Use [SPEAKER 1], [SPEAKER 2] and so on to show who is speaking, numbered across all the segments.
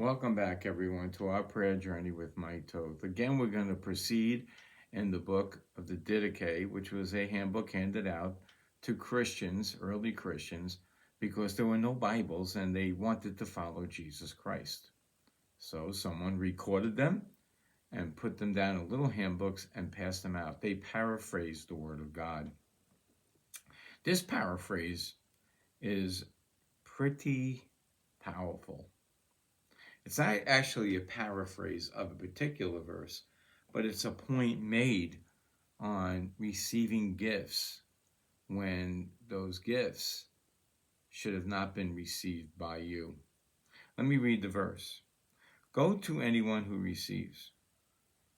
[SPEAKER 1] Welcome back, everyone, to our prayer journey with Mike Toth. Again, we're going to proceed in the book of the Didache, which was a handbook handed out to Christians, early Christians, because there were no Bibles and they wanted to follow Jesus Christ. So someone recorded them and put them down in little handbooks and passed them out. They paraphrased the Word of God. This paraphrase is pretty powerful. It's not actually a paraphrase of a particular verse, but it's a point made on receiving gifts when those gifts should have not been received by you. Let me read the verse. Go to anyone who receives.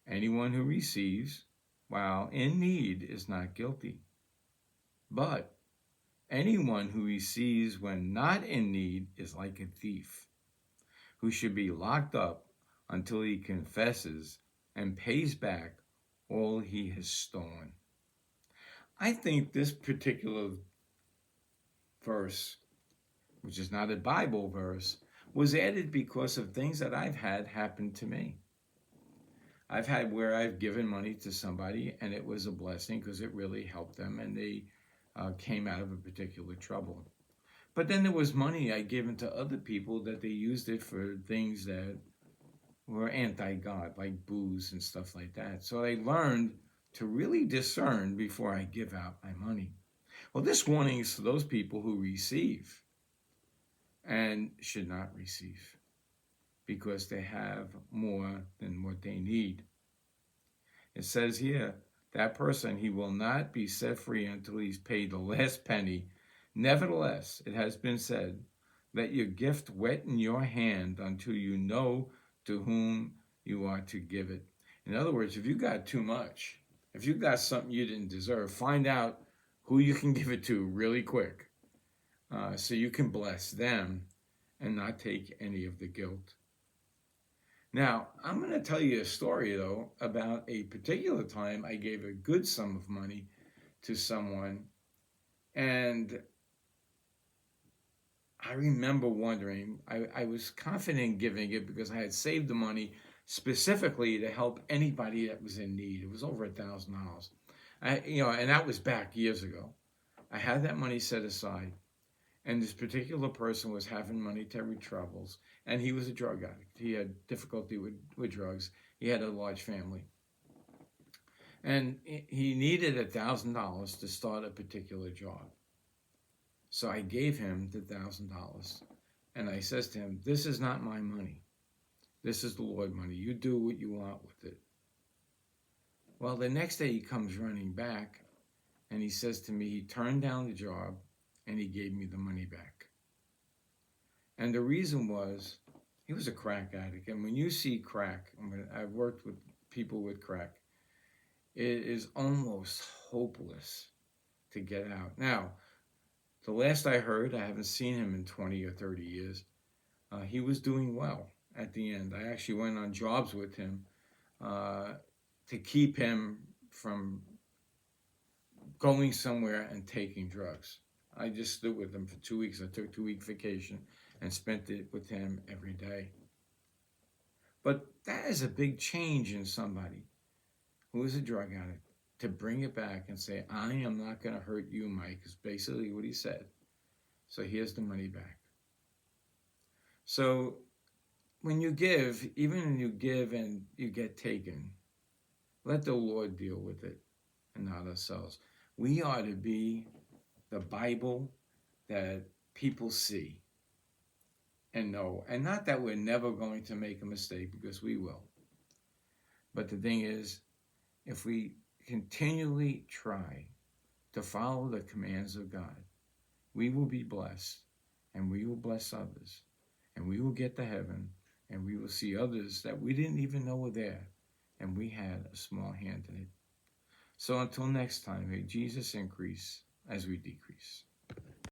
[SPEAKER 1] Anyone who receives while in need is not guilty. But anyone who receives when not in need is like a thief, who should be locked up until he confesses and pays back all he has stolen. I think this particular verse, which is not a Bible verse, was added because of things that I've had happen to me. I've had where I've given money to somebody and it was a blessing because it really helped them and they came out of a particular trouble. But then there was money I given to other people that they used it for things that were anti-God, like booze and stuff like that. So I learned to really discern before I give out my money. Well, this warning is for those people who receive and should not receive because they have more than what they need. It says here, that person, he will not be set free until he's paid the last penny. Nevertheless, it has been said, let your gift wet in your hand until you know to whom you are to give it. In other words, if you got too much, if you got something you didn't deserve, find out who you can give it to really quick so you can bless them and not take any of the guilt. Now, I'm going to tell you a story, though, about a particular time I gave a good sum of money to someone, and I remember wondering, I was confident in giving it because I had saved the money specifically to help anybody that was in need. It was over $1,000. And that was back years ago. I had that money set aside, and this particular person was having monetary troubles, and he was a drug addict. He had difficulty with drugs. He had a large family. And he needed $1,000 to start a particular job. So I gave him the $1,000. And I says to him, this is not my money. This is the Lord money. You do what you want with it. Well, the next day he comes running back, and he says to me, he turned down the job, and he gave me the money back. And the reason was, he was a crack addict. And when you see crack, I've worked with people with crack, it is almost hopeless to get out. Now, the last I heard, I haven't seen him in 20 or 30 years, he was doing well at the end. I actually went on jobs with him to keep him from going somewhere and taking drugs. I just stood with him for 2 weeks. I took a 2-week vacation and spent it with him every day. But that is a big change in somebody who is a drug addict, to bring it back and say, I am not going to hurt you, Mike, is basically what he said. So here's the money back. So when you give, even when you give and you get taken, let the Lord deal with it and not ourselves. We are to be the Bible that people see and know. And not that we're never going to make a mistake, because we will. But the thing is, if we continually try to follow the commands of God, we will be blessed, and we will bless others, and we will get to heaven, and we will see others that we didn't even know were there, and we had a small hand in it. So until next time, may Jesus increase as we decrease.